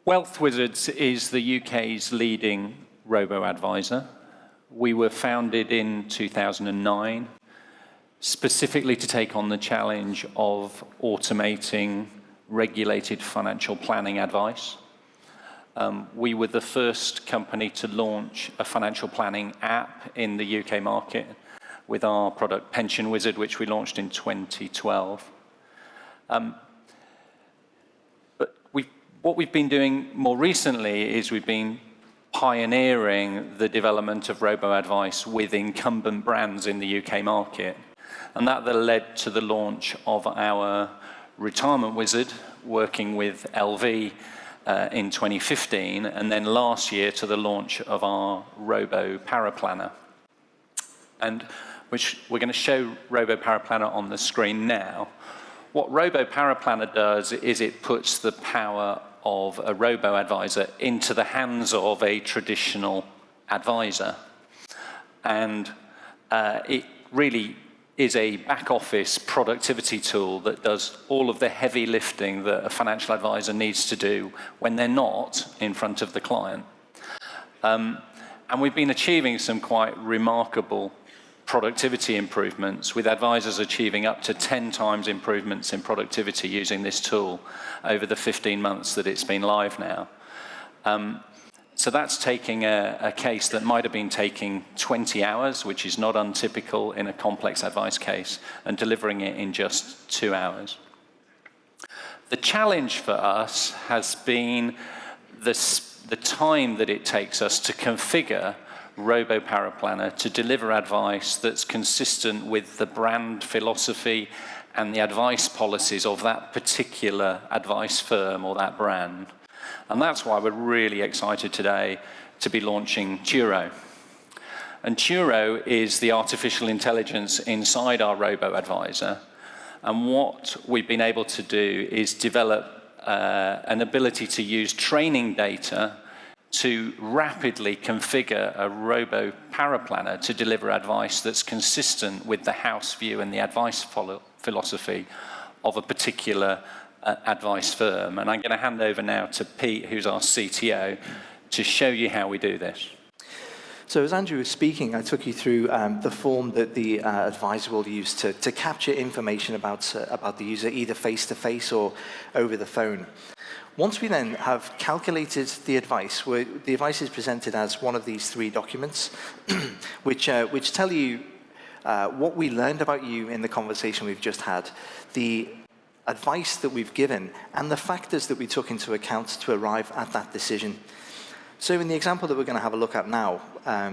Wealth Wizards is the UK's leading robo-advisor. We were founded in 2009, specifically to take on the challenge of automating regulated financial planning advice. We were the first company to launch a financial planning app in the UK market with our product Pension Wizard, which we launched in 2012. What we've been doing more recently is we've been pioneering the development of robo-advice with incumbent brands in the UK market. And that led to the launch of our Retirement Wizard, working with LV in 2015, and then last year to the launch of our Robo Paraplanner. And which we're going to show Robo Paraplanner on the screen now. What Robo Paraplanner does is it puts the power of a robo-advisor into the hands of a traditional advisor. And it really is a back-office productivity tool that does all of the heavy lifting that a financial advisor needs to do when they're not in front of the client. And we've been achieving some quite remarkable productivity improvements, with advisors achieving up to 10 times improvements in productivity using this tool over the 15 months that it's been live now. So that's taking a case that might have been taking 20 hours, which is not untypical in a complex advice case, and delivering it in just 2 hours. The challenge for us has been the time that it takes us to configure Robo Paraplanner to deliver advice that's consistent with the brand philosophy and the advice policies of that particular advice firm or that brand. And that's why we're really excited today to be launching Turo. And Turo is the artificial intelligence inside our robo-advisor. And what we've been able to do is develop an ability to use training data to rapidly configure a Robo Paraplanner to deliver advice that's consistent with the house view and the advice philosophy of a particular advice firm. And I'm going to hand over now to Pete, who's our CTO, to show you how we do this. So as Andrew was speaking, I took you through the form that the advisor will use to capture information about the user, either face-to-face or over the phone. Once we then have calculated the advice, the advice is presented as one of these 3 documents, which tell you what we learned about you in the conversation we've just had, the advice that we've given, and the factors that we took into account to arrive at that decision. So in the example that we're going to have a look at now,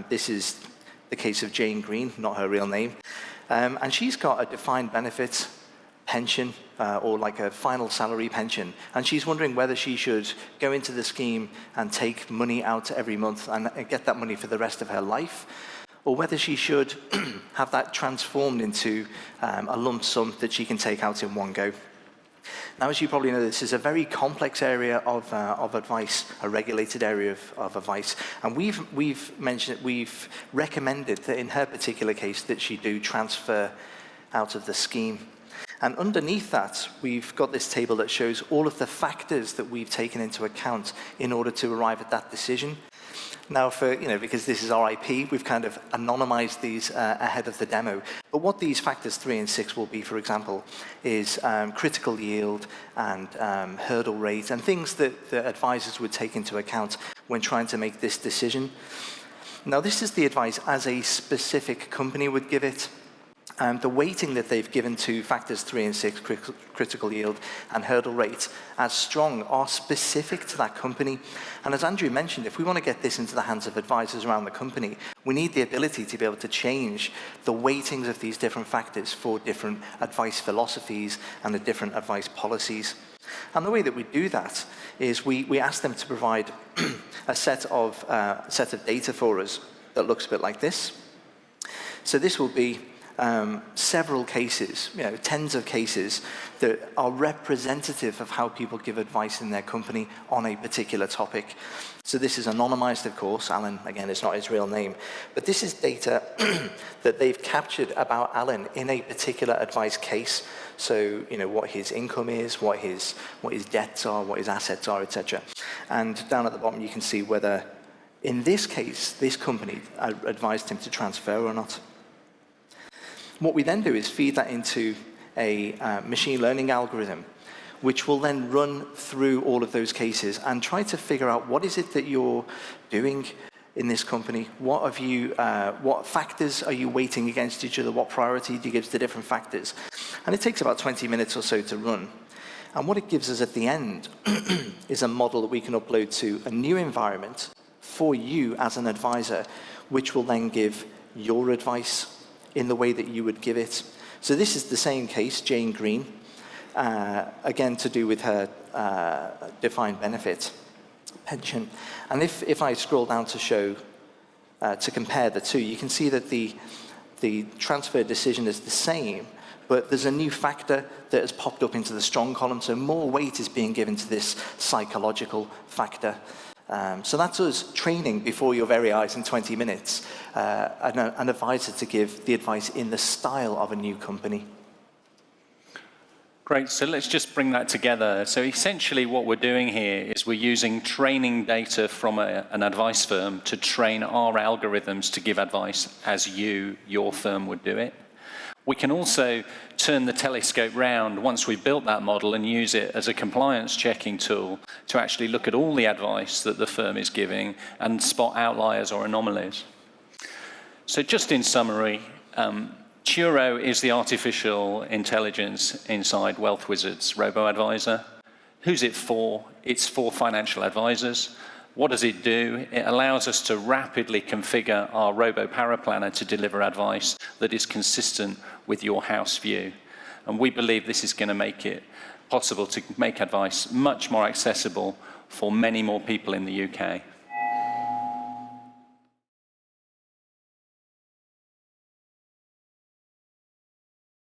this is the case of Jane Green, not her real name, and she's got a defined benefit pension, or like a final salary pension, and she's wondering whether she should go into the scheme and take money out every month and get that money for the rest of her life, or whether she should have that transformed into a lump sum that she can take out in one go. Now, as you probably know, this is a very complex area of advice, a regulated area of advice, and we've recommended that in her particular case that she do transfer out of the scheme. And underneath that, we've got this table that shows all of the factors that we've taken into account in order to arrive at that decision. Now, because this is our IP, we've kind of anonymized these ahead of the demo. But what these factors 3 and 6 will be, for example, is critical yield and hurdle rate, and things that the advisors would take into account when trying to make this decision. Now, this is the advice as a specific company would give it. The weighting that they've given to factors 3 and 6, critical yield and hurdle rate, as strong, are specific to that company. And as Andrew mentioned, if we want to get this into the hands of advisors around the company, we need the ability to be able to change the weightings of these different factors for different advice philosophies and the different advice policies. And the way that we do that is we ask them to provide a set of data for us that looks a bit like this. So this will be several cases, tens of cases that are representative of how people give advice in their company on a particular topic. So this is anonymized, of course. Alan, again, is not his real name. But this is data that they've captured about Alan in a particular advice case. So, what his income is, what his debts are, what his assets are, etc. And down at the bottom, you can see whether, in this case, this company advised him to transfer or not. What we then do is feed that into a machine learning algorithm, which will then run through all of those cases and try to figure out what is it that you're doing in this company. What factors are you weighting against each other? What priority do you give to different factors? And it takes about 20 minutes or so to run. And what it gives us at the end is a model that we can upload to a new environment for you as an advisor, which will then give your advice in the way that you would give it. So this is the same case, Jane Green, again to do with her defined benefit pension. And if I scroll down to show, to compare the two, you can see that the transfer decision is the same, but there's a new factor that has popped up into the strong column, so more weight is being given to this psychological factor. So that's us training before your very eyes in 20 minutes, an advisor to give the advice in the style of a new company. Great, so let's just bring that together. So essentially what we're doing here is we're using training data from an advice firm to train our algorithms to give advice as your firm would do it. We can also turn the telescope round once we've built that model and use it as a compliance checking tool to actually look at all the advice that the firm is giving and spot outliers or anomalies. So just in summary, Turo is the artificial intelligence inside Wealth Wizard's robo-advisor. Who's it for? It's for financial advisors. What does it do? It allows us to rapidly configure our robo-paraplanner to deliver advice that is consistent with your house view. And we believe this is going to make it possible to make advice much more accessible for many more people in the UK.